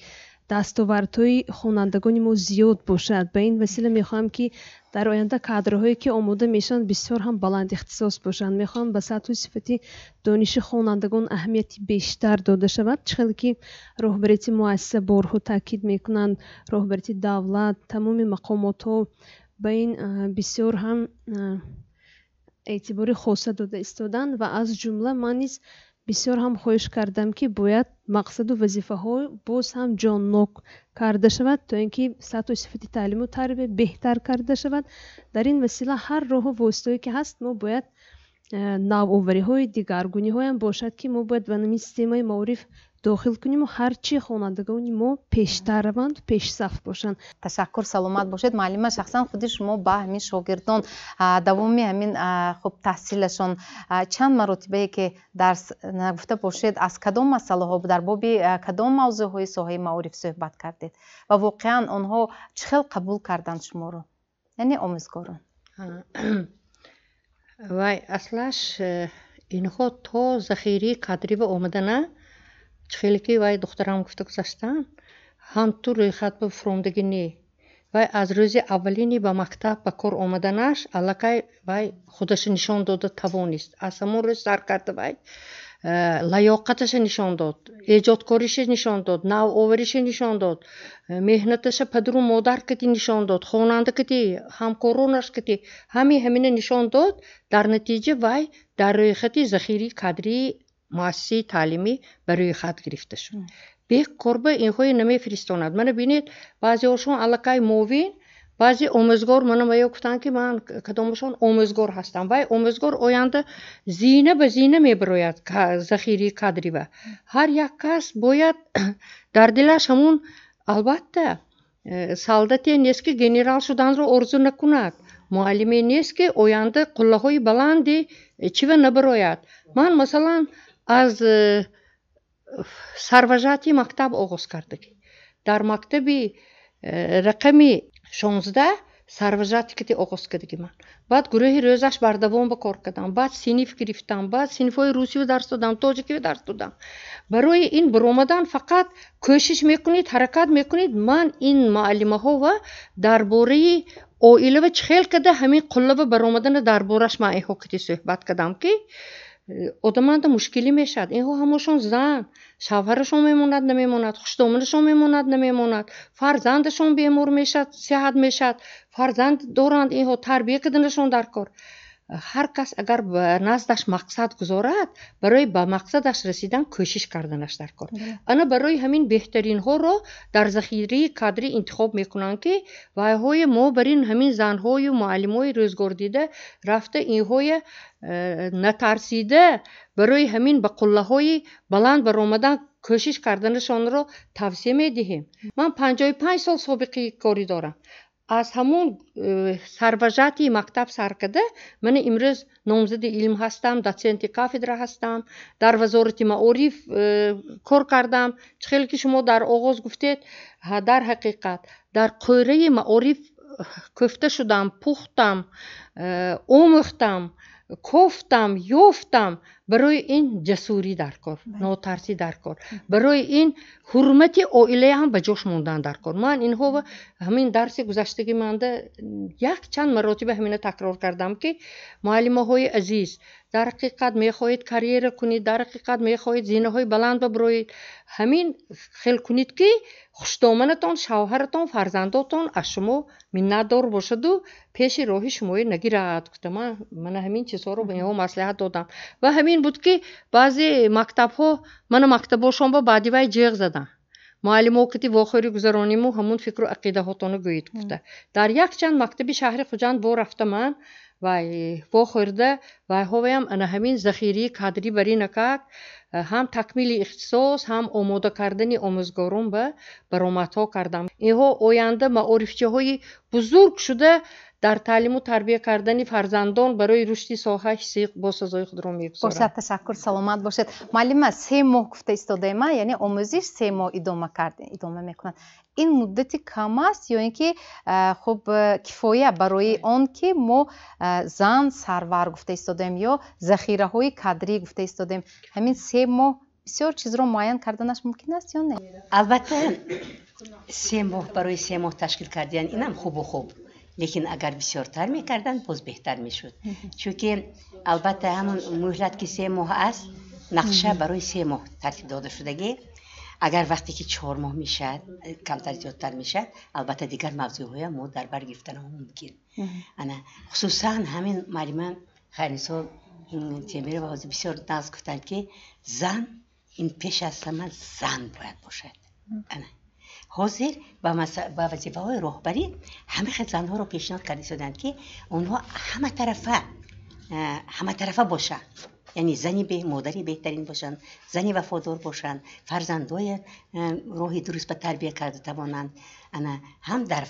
دستاوردهای خوانندگان ما زیاد باشد. به این وسیله میخواهم که در آینده کادرهایی که آماده میشن بسیار هم بلند اختصاص باشند. میخوام به سطح صفتی دانش خوانندگان اهمیتی بیشتر داده شود. چخیلی که راهبریت مؤسسه بارها تاکید میکنند راهبریت دولت تمام مقامات ها ба ин бисёр ҳам эътибори хоса дода истоданд ва аз ҷумла ман низ бисёр ҳам хоҳиш кардам ки бояд мақсаду вазифаҳо боз ҳам ҷоннок карда шавад то ин ки сатҳу сифати таълиму тарбия беҳтар карда шавад. Дар ин васила ҳар роҳу воситае ки ҳаст мо бояд навовариҳои дигаргуниҳоям бошад ки мо бояд ба намин системаи маориф дохил кунему ҳарчи хонандагони мо пештар раванд пешсаф бошанд. ташаккур, саломат бошед. Муаллима, шахсан худи шумо ба ҳамин шогирдон давоми ҳамин хуб таҳсилашон чанд маротибае ки дарс нагуфта бошед, аз кадом масъалаҳо дар боби кадом мавзӯъҳои соҳаи маориф суҳбат кардед ва воқеан онҳо чӣ хел қабул карданд шуморо, яъне омӯзгорон? вай аслаш инҳо то захирии кадрива омадана хеле ки вай духтарам гуфта гузаштан ҳам ту рӯйхат бифромдагӣ не вай аз рӯзи аввалини ба мактаб ба кор омаданаш аллакай вай худаша нишон дода тавонист. Аз ҳамон рӯз сар карда вай лаёқаташа нишон дод, эҷодкориша нишон дод, навовариша нишон дод, меҳнаташа падару модар кати нишон дод, хонанда кати, ҳамкоронаш кати, ҳамина нишон дод. дар натиҷа вай дар рӯйхати захирии кадрии муассисаи таълимӣ ба рӯйхат гирифта шуд. бекорба инҳои намефиристонад. Мана бинед баъзеҳошон аллакай муовин, баъзе омӯзгор мана маё гуфтанд ки ман кадомашон омӯзгор ҳастам. Вай омӯзгор оянда зина ба зина мебарояд захирии кадрива. ҳар як кас бояд дар дилаш ҳамун албатта солдате нест ки генерал шуданро орзу накунад. муаллиме нест ки оянда қуллаҳои баланди чива набарояд. Ман масалан аз сарважати мактаб оғоз кардагӣ. Дар мактаби рақами 16 сарважати кати оғоз кардагӣ ман. Баъд гурӯҳи рӯзаш бардавом ба кор кардам, баъд синиф гирифтам, баъд синифҳои русиё дарс додам, тоҷикиё дарс додам. барои ин биромадан фақат кӯшиш мекунед, ҳаракат мекунед. Ман ин муаллимаҳо ва дар бораи оила ва чӣ хел када ҳамин қуллава баромадана дар бораш ман эҳо кати суҳбат кардам ки одаманда мушкилӣ мешавад. Инҳо ҳамошон зан, шавҳарашон мемонад намемонад, хушдоманашон мемонад намемонад, фарзандашон бемор мешавад, сеҳат мешавад, фарзанд доранд, инҳо тарбия карданашон дар кор. ҳар кас агар ба наздаш мақсад гузорад, барои ба мақсадаш расидан кӯшиш карданаш дар кор. ана барои ҳамин беҳтаринҳоро дар захираи кадрӣ интихоб мекунанд ки вайҳои мо бар ин ҳамин занҳою муаллимои рӯзгордида рафта инҳоя натарсида барои ҳамин ба қуллаҳои баланд баромадан кӯшиш карданашонро тавсия медиҳем. Ман 55 сол собиқаи корӣ дорам. аз ҳамун сарважати мактаб сар када ман имрӯз номзади илм ҳастам, доценти кафедра ҳастам, дар вазорати маориф кор кардам. чӣ хеле ки шумо дар оғоз гуфтед, дар ҳақиқат дар қӯраи маориф кӯфта шудам, пухтам, омӯхтам, кофтам, ёфтам. барои ин ҷасурӣ дар кор, нотарсӣ дар кор, барои ин ҳурмати оилаи ҳам ба ҷош мондан дар кор. ман инҳо ҳамин дарси гузаштаги манда якчанд маротиба ҳамина такрор кардам ки муаллимаҳои азиз, дар ҳақиқат мехоҳед карьера кунед, дар ҳақиқат мехоҳед зинаҳои баланд бибароед, ҳамин хел кунед ки хушдоманатон, шавҳаратон, фарзандотон аз шумо миннатдор бошаду пеши роҳи шумоӣ нагирад. гуфтам мана ҳамин чизҳоро ба инҳо маслиҳат додам. ва ҳамин буд ки баъзе мактабҳо мана мактабошон ба баъди вай ҷиғ задан. муаллимо кати вохӯри гузарониму ҳамун фикру ақидаҳотона гӯед гуфта. дар якчанд мактаби шаҳри хуҷанд во рафтаман вай вохӯрда вайҳоваям ана ҳамин захирии кадрӣ барӣ накард, ҳам такмили ихтисос, ҳам омода кардани омӯзгорон ба баромадҳо кардам. инҳо оянда маорифчиҳои бузург шуда дар таълиму тарбия кардани фарзандон барои рушди соҳа ҳисси босазои худро мегузоранд. бошад, ташаккур, саломат бошед. муаллима 3 моҳ гуфта истодаема, яъне омӯзиш 3 моҳ идома мекунад. ин муддати кам аст ё ин ки хуб кифоя барои он ки мо зан сарвар гуфта истодаем ё захираҳои кадрӣ гуфта истодаем, ҳамин 3 моҳ бисёр чизро муайян карданаш мумкин аст ё не? албатта 3 моҳ барои 3 моҳ ташкил кардиян инам хубу хуб, лекин агар бисёртар мекарданд боз беҳтар мешуд. чунки албатта ҳамон муҳлат ки 3 моҳ аст нақша барои 3 моҳ тартиб дода шудагӣ. اگر وقتی که 4 ماه میشه کمتر زیادتر میشه البته دیگر موضوعهای ما در بر گرفتن هم ممکن انا خصوصا همین معلمان خانیسا تیمیر و حاضر بسیار ناز گفتن که زن این پیش از همه زن باید باشد انا حاضر با وظیفه های رهبری همه زن ها رو پیشنهاد کرده شدند که اونها همه طرفه باشن یعنی زنی به مادری بهترین باشن زنی وفادار باشن فرزندای روحی درست به تربیه کرده توانند انا هم در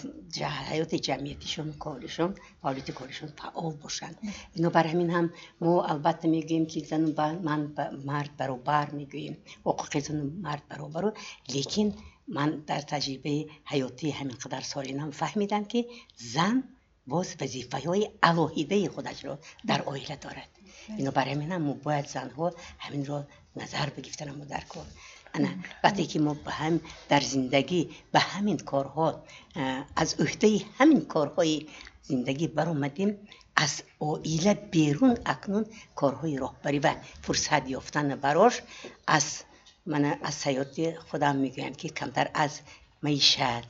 حیات جمعیتیشون کارشون فعالیت کارشون فعال باشن اینو بر همین هم ما البته میگیم که زن من مرد برابر میگیم حقوق زن مرد برابر لیکن من در تجربه حیاتی همین قدر سالینم فهمیدم که زن باز وظیفه‌های الهیده خودش رو در عائله دارد اینو برای من هم باید زنها همین رو نظر بگیرن و درک کنن انا وقتی که ما هم در زندگی به همین کارها از عهده همین کارهای زندگی بر اومدیم از عائله بیرون اکنون کارهای رهبری و فرصت یافتن براش من از حیات خودم میگم که کمتر از معیشت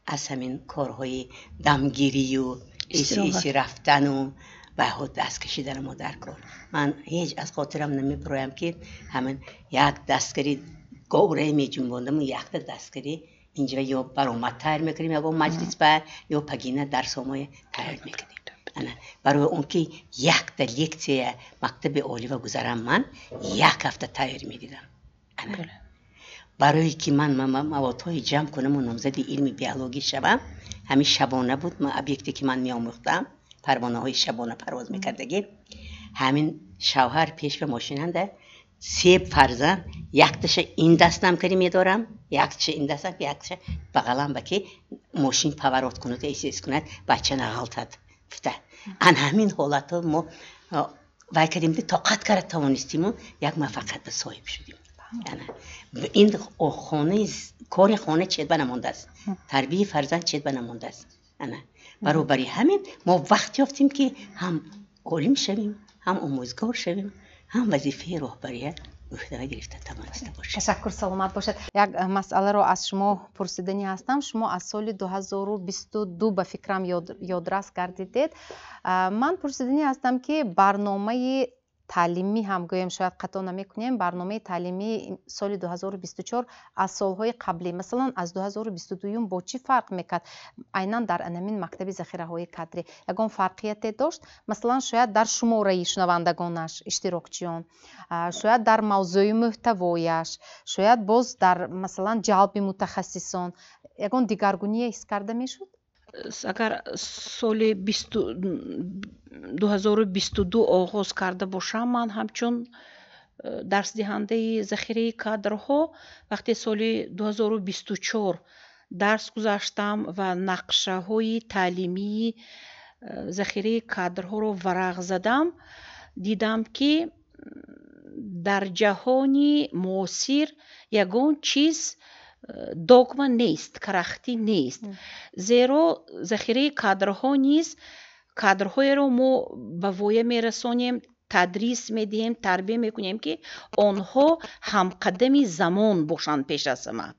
از همین کارهای دمگیری و ایسی رفتن و به خود دست کشیدن ما در کار من هیچ از خاطرم نمیبرایم که همین یک دستگری گوره می جنباندم و یک دستگری اینجا یا برآمد تایر میکنیم یا با مجلس بر یا پگینه در سامای تایر میکنیم برای اون که یک چه مکتب عالی و گذرم من 1 هفته تایر میدیدم برای که من موادهای جمع کنم و نامزد علم بیولوژی شوم همین شبانه بود ابیکتی که من میآموختم پروانه های شبانه پرواز میکردگی همین شوهر پیش به ماشیننده 3 فرزند یکتش این دستم کری میدارم یکتش این دستم یکتش بغلم بکی ماشین پاورات کنه ایسیس کنه بچه نغلطد فته ان همین حالت ما وای کردیم دی طاقت کرد توانستیم و یک موفقیت به صاحب شدیم این خانه کار خانه چیت بنمونده است تربیت فرزند چیت بنمونده است برای همین ما وقت یافتیم که هم عالم شویم هم آموزگار شویم هم وظیفه رهبری عهده گرفته توانسته باشیم. تشکر سلامت باشد. یک مسئله رو از شما پرسیدنی هستم. شما از سال 2022 به فکرم یادرس کردید. من پرسیدنی هستم که برنامه تعلیمی هم گویم شاید قطع نمی‌کنیم برنامه تعلیمی سال 2024 از سالهای قبلی مثلا از 2022 با چی فرق میکرد عیناً در انمین مکتب ذخیره‌های کادری یگان فرقیت داشت مثلا شاید در شماره شنوندگانش اشتراکچیان شاید در موضوع محتوایش شاید باز در مثلا جلب متخصصان یگان دیگرگونی حس کرده میشد اگر سال 2022 آغاز کرده باشم من همچون درس دهنده ذخیره کادرها وقتی سال 2024 درس گذاشتم و نقشه های تعلیمی ذخیره کادرها رو ورق زدم دیدم که در جهانی معاصر یگان چیز دوگما نیست کرختی نیست زیرا ذخیره کادرها نیست کادرهای رو ما به وایه میرسونیم تدریس میدیم تربیه میکنیم که آنها همقدم زمان باشند پیش از ما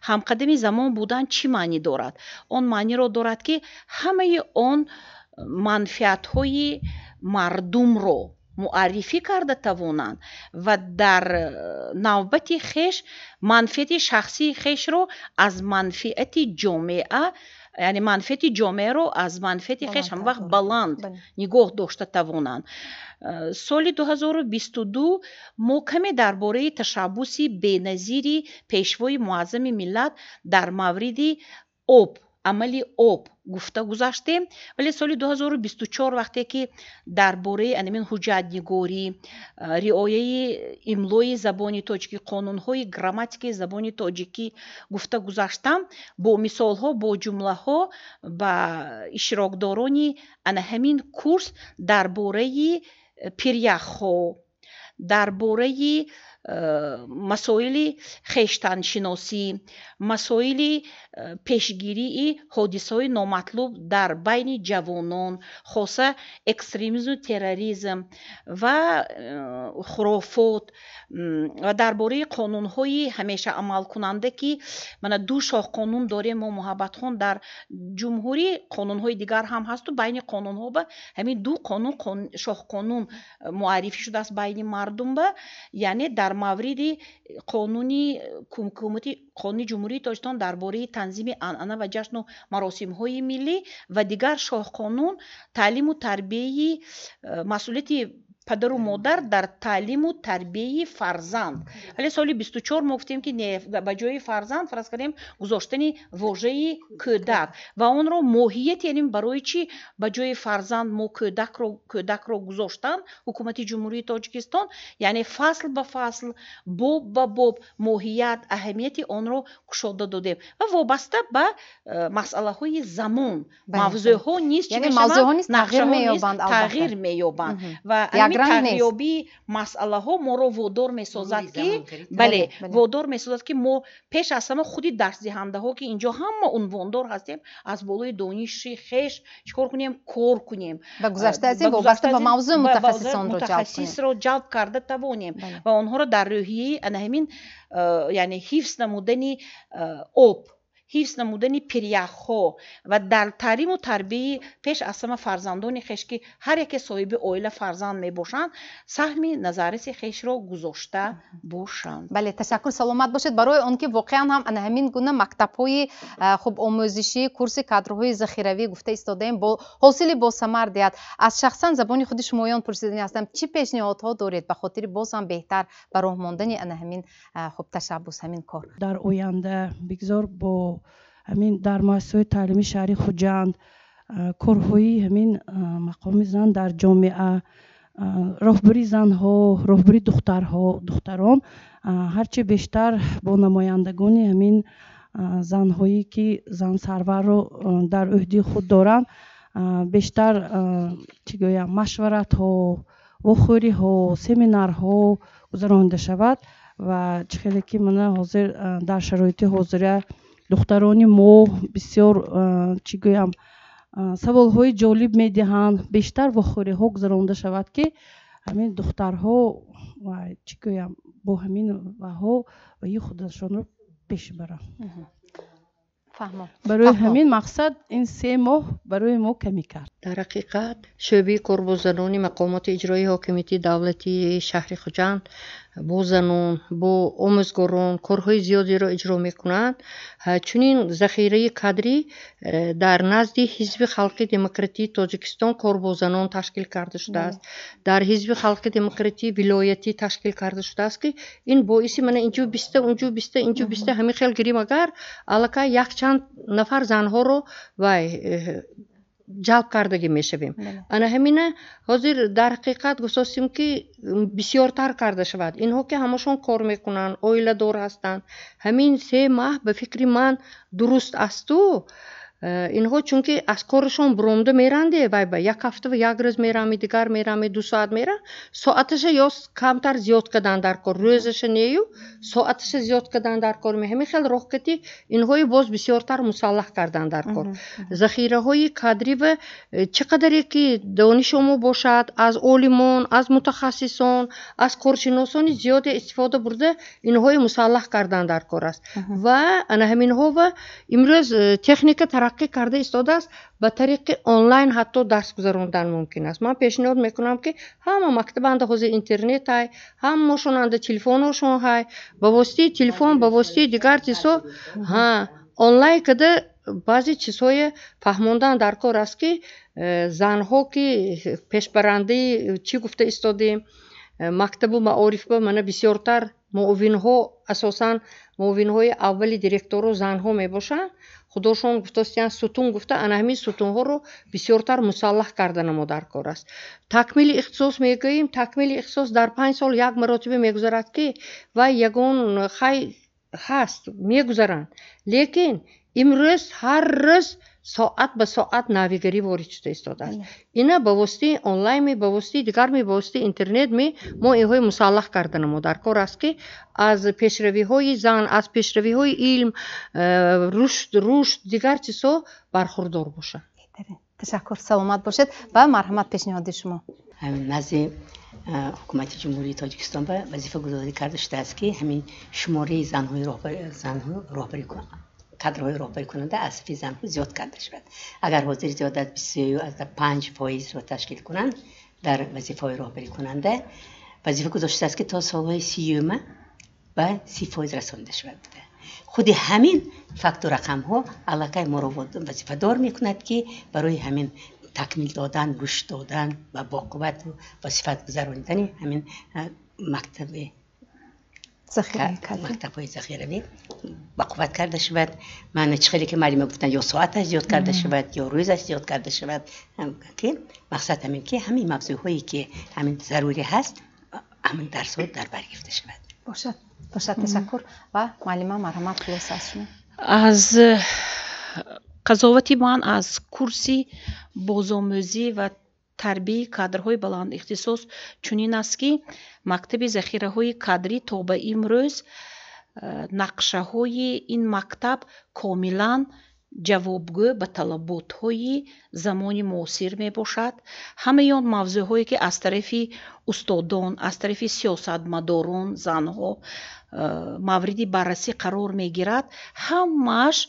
همقدم زمان بودن چی معنی دارد آن معنی رو دارد که همه آن منفعت های مردم رو معرفی کرده توانند و در نوبت خیش منفعت شخصی خیش رو از منفعت جامعه یعنی منفعت جامعه رو از منفعت خیش هم وقت بلند نگاه داشته توانند سال 2022 ما کمی درباره تشبوس بی‌نظیر پیشوای معظم ملت در مورد آب عملی آب گفته گذاشتیم ولی سال 2024 وقتی که درباره انمین حجت نگاری رعایت املای زبان تاجیکی قانون‌های گراماتیک زبان تاجیکی گفته گذاشتم با مثال‌ها با جمله‌ها با اشتراکداران همین کورس درباره پیریخ‌ها درباره масоили хештаншиносӣ, масоили пешгирии ҳодисаҳои номатлуб дар байни ҷавонон, хоса экстремизму терроризм ва хурофот ва дар бораи қонунҳои ҳамеша амалкунанда ки мана ду шоҳқонун дорем мо муҳаббатхон дар ҷумҳурӣ, қонунҳои дигар ҳам ҳасту байни қонунҳо ба ҳамин ду қонун шоҳқонун муаррифӣ шудааст байни мардум ба, яъне дар мавриди қонуни ҳукумати қонуни ҷумҳурии Тоҷикистон дар бораи танзими анъана ва ҷашну маросимҳои миллӣ ва дигар шоҳқонун таълиму тарбияи масъулияти падару модар дар таълиму тарбияи фарзанд. Вале соли 24 мо гуфтем ки не ба ҷои фарзанд фарз кардем гузоштани вожаи кӯдак ва онро моҳияти, яъне барои чӣ ба ҷои фарзанд мо кӯдакро гузоштан ҳукумати ҷумҳурии Тоҷикистон, яъне фасл ба фасл, боб ба боб моҳият, аҳамияти онро кушода додем ва вобаста ба масъалаҳои замон мавзӯъҳо низ тағйир меёбанд ва тағйёбии масъалаҳо моро водор месозад ки бале водор месозад ки мо пеш аз ҳама худи дарсдиҳандаҳо ки инҷо ҳама унвондор ҳастем аз болои дониши хеш чикор кунем, кор кунем, ба гузашта аз ин вобаста ба мавзӯъ мутахассисонро ҷалб карда тавонем ва онҳоро дар рӯҳияи ана ҳамин яъне ҳифз намудани об, ҳифз намудани пиряхҳо ва дар таълиму тарбияи пеш аз ҳама фарзандони хеш ки ҳар яке соҳиби оила фарзанд мебошанд, саҳми назарраси хешро гузошта бошанд. бале, ташаккур, саломат бошед. барои он ки воқеан ҳам ана ҳамин гуна мактабҳои хуб омӯзишӣ, курси кадрҳои захиравӣ гуфта истодаем, бо ҳосили босамар диҳад. аз шахсан забони худи шумоён пурсидани ҳастам, чӣ пешниҳодҳо доред ба хотири боз ҳам беҳтар ба роҳ мондани ана ҳамин хуб ташаббус, ҳамин кор? дар оянда бигзор бо ҳамин дар муассисаҳои таълими шаҳри Хуҷанд корҳои ҳамин мақоми зан дар ҷомеа, роҳбари занҳо, роҳбари духтарон ҳарчи бештар бо намояндагони ҳамин занҳое ки зансарварро дар ӯҳдаи худ доранд бештар чӣ гӯям машваратҳо, вохӯриҳо, семинарҳо гузаронида шавад ва чӣ хеле ки мана ҳозир дар шароити ҳозира духтарони мо бисёр чӣ гӯям саволҳои ҷолиб медиҳанд, бештар вохӯриҳо гузаронида шавад ки ҳамин духтарҳо чӣ гӯям бо ҳамин ваҳо ваи худашонро пеш баранд. барои ҳамин мақсад ин 3 моҳ барои мо камӣ кард. дар ҳақиқат шӯъбаи корбозанони мақомоти иҷроии ҳокимияти давлатии шаҳри Хуҷанд бо занон, бо омӯзгорон корҳои зиёдеро иҷро мекунанд. чунин захираи кадрӣ дар назди ҳизби халқи демократии Тоҷикистон корбозанон ташкил карда шудааст, дар ҳизби халқи демократии вилоятӣ ташкил карда шудааст ки ин боиси мана инҷо биста унҷо биста инҷо биста ҳамин хел гирим агар аллакай якчанд нафар занҳоро вай ҷалб кардагӣ мешавем. ана ҳамина ҳозир дар ҳақиқат гуфтастем ки бисёртар карда шавад. инҳо ки ҳамашон кор мекунанд, оиладор ҳастанд, ҳамин 3 маҳ ба фикри ман дуруст асту. инҳо чунки аз корашон буронда меранде вай ба як ҳафта ва як рӯз мерами, дигар мерами 2 соат мера, соаташа ё камтар зиёд кадан дар кор, рӯзаша нею соаташа зиёд кадан дар кор ме ҳамин хел роҳ кати инҳои боз бисёртар мусаллаҳ кардан дар кор. захираҳои кадрӣ ва чӣ қадаре ки дониш омо бошад аз олимон, аз мутахассисон, аз коршиносони зиёде истифода бурда инҳои мусаллаҳ кардан дар кор аст ва ана ҳаминҳо ва имрӯз техника тараққӣ карда истодааст, ба тариқи онлайн ҳатто дарс гузарондан мумкин аст. ман пешниҳод мекунам ки ҳама мактабанда ҳозир интернет ҳай, ҳамашонанда телефонҳошон ҳай, ба воситаи телефон, ба воситаи дигар чизҳо онлайн када баъзе чизҳое фаҳмондан дар кор аст ки занҳо ки пешбарандаи чӣ гуфта истодем мактабу маорифба мана бисёртар муовинҳо, асосан муовинҳои аввали директору занҳо мебошанд. худошон гуфтастиян сутун гуфта ана ҳамин сутунҳоро бисёртар мусаллаҳ карда намо дар кор аст. такмили ихтисос мегӯем, такмили ихтисос дар 5 сол як маротиба мегузарад ки вай ягон хай ҳаст мегузаранд, лекин имрӯз ҳар рӯз ساعت به ساعت ناویگری وارد شده ایستاده است. اینا به واسطه آنلاین می، به واسطه دیگر می، به واسطه اینترنت می ما اینهای مسلح کردن ما در کار است که از پیشروی های زن، از پیشروی های علم، رشد دیگر چیزها برخوردار باشه. تشکر، سلامت باشید. و مرحمت پیشنهاد شما. همین نزد حکومت جمهوری تاجیکستان به وظیفه گذاری کرده شده است که همین شماره زنهای راهبری کنند، کادرهای راهبری کننده از فی زن زیاد کرده شود. اگر حاضر زیاد از 25% را تشکیل کنند در وظیفه راهبری کننده، وظیفه گذاشته است که تا سالهای 30 به 30% رسانده شود. خود همین فاکتور رقم ها علاقه ما را وظیفه دار میکند که برای همین تکمیل دادن، رشد دادن و با قوت و صفت گذراندن همین مکتب‌های ذخیروی با قوت کرده شود. من خیلی که معلومه گفتن یا ساعتش زیاد کرده شود یا روزش زیاد کرده شود، که مقصد همین که همین موضوعهایی که همین ضروری هست همین درس در بر گرفته شود. باشد. تشکر. و معلمه مرحمت خلاص از شما. از قضاوتی من از کورسی بازآموزی و تربیه کادرهای بلند اختصاص چنین است که مکتب ذخیره های کادری تا به امروز نقشه های این مکتب کاملا جوابگو به طلبات های زمان معاصر می باشد. همه آن موضوع هایی که از طرف استادان، از طرف سیاستمداران، زنها موردی بررسی قرار می گیرد، همش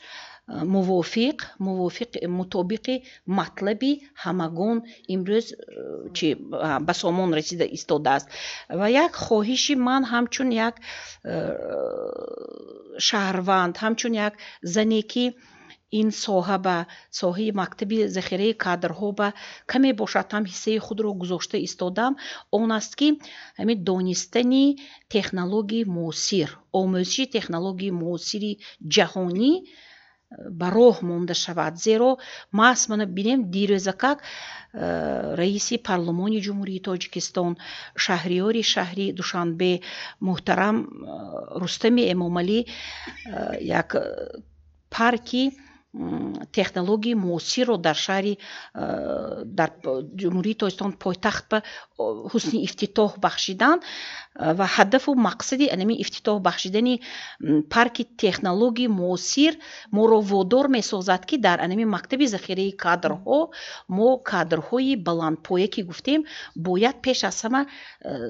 مطابق مطلبی همگان امروز به سامان رسیده ایستاده است. و یک خواهشی من همچون یک شهروند، همچون یک زنی که این صاحب مکتب ذخیره کادرها به کمی باشد هم حصه خود را گذاشته ایستادم، آن است که همین دانستن تکنولوژی معاصر، آموزش تکنولوژی معاصر جهانی به راه مانده شود. زیرا ما اصلا بینیم دیروزک رئیس پارلمان جمهوری تاجیکستان، شهریار شهری دوشنبه محترم رستم امامعلی یک پارکی تکنولوژی معاصر رو در شهر در جمهوری تاجیکستان پایتخت به حسن افتتاح بخشیدن و هدف و مقصد اینمی افتتاح بخشیدن پارک تکنولوژی معاصر ما رو وادار میسازد که در اینمی مکتب ذخیره کادرها ما کادرهای بلندپایه که گفتیم باید پیش از همه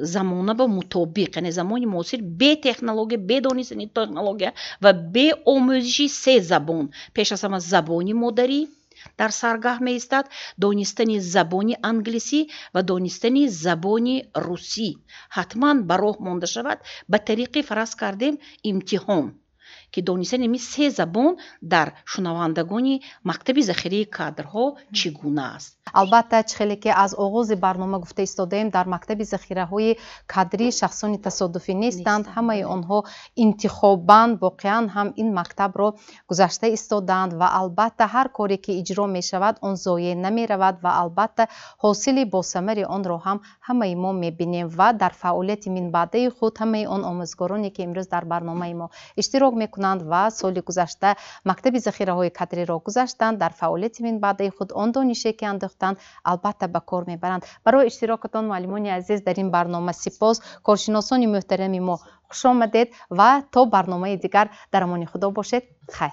زمانه به مطابق، یعنی زمان معاصر به تکنولوژی، به دانستن تکنولوژی و به آموزش 3 زبان، پیش از همه زبانی مادری در سرگاه می ایستد، دانستن زبانی انگلیسی و دانستن زبانی روسی حتما به راه مانده شود. به طریق فرض کردیم امتحان که دانستن این 3 زبان در شنوندگان مکتب ذخیره کادرها چگونه است. البته چخیلی که از آغاز برنامه گفته ایستادیم در مکتب ذخیره های کادری شخصان تصادفی نیستند، همه آنها انتخاباً واقعا هم این مکتب را گذاشته ایستادند و البته هر کاری که اجرا می شود آن ضایع نمی رود و البته حاصل با ثمر آن را هم همه ما می بینیم و در فعالیت من بعده خود همه آن آموزگارانی که امروز در برنامه ما اشتراک می کنند و سال گذشته مکتب ذخیره های کادری را گذاشتند، در فعالیت من بعده خود آن دانشی که انداختند البته به کار میبرند. برای اشتراکتان معلمان عزیز در این برنامه سپاس. کارشناسان محترم ما خوش آمدید و تا برنامه دیگر در امان خدا باشید. خیر.